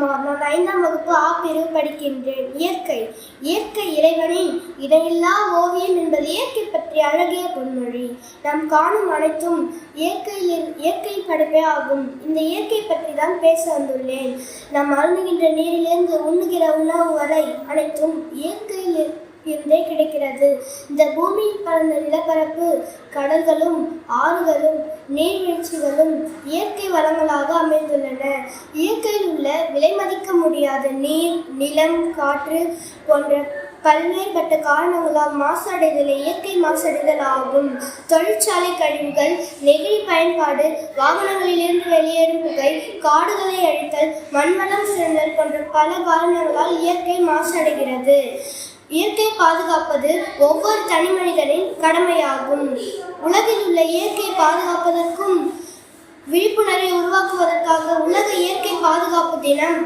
நான் 5ஆம் வகுப்பு ஆ பிரிவு படிக்கின்றேன். இயற்கை இயற்கை இறைவனின் இடையில்லா ஓவியம் என்பது இயற்கை பற்றிய அழகிய பொன்மொழி. நாம் காணும் அனைத்தும் இயற்கை படைப்பே ஆகும். இந்த இயற்கை பற்றி தான் பேச வந்துள்ளேன். நாம் அருந்துகின்ற நீரிலிருந்து உண்ணுகிற உணவு வரை அனைத்தும் இயற்கையில் இருந்தே கிடைக்கிறது. இந்த பூமியில் பறந்த நிலப்பரப்பு, கடல்களும் ஆறுகளும் நீர்வீழ்ச்சிகளும் இயற்கை வளங்களாக அமைந்துள்ளன. இயற்கையில் உள்ள விலைமதிக்க முடியாத நீர், நிலம், காற்று போன்ற பல்வேறுபட்ட காரணங்களால் மாசடைதல் இயற்கை மாசடைதல் ஆகும். தொழிற்சாலை கழிவுகள், நெகிழி பயன்பாடு, வாகனங்களிலிருந்து வெளியேறும் புகை, காடுகளை அழித்தல், மண்வளம் சிறந்தல் போன்ற பல காரணங்களால் இயற்கை மாசடைகிறது. இயற்கை பாதுகாப்பது ஒவ்வொரு தனி மனிதனின் கடமையாகும். உலகில் உள்ள இயற்கை பாதுகாப்பதற்கும் விழிப்புணர்வை உருவாக்குவதற்காக உலக இயற்கை பாதுகாப்பு தினம்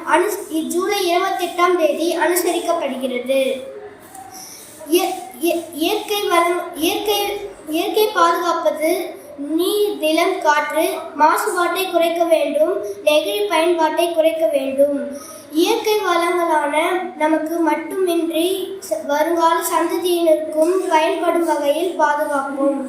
ஜூலை 28ஆம் தேதி அனுசரிக்கப்படுகிறது. இயற்கை பாதுகாப்பது நீர், நிலம், காற்று மாசுபாட்டை குறைக்க வேண்டும். நெகிழி பயன்பாட்டை குறைக்க வேண்டும். இயற்கை வளங்களான நமக்கு மட்டுமின்றி வருங்கால சந்ததியினருக்கும் பயன்படும் வகையில் பாதுகாப்போம்.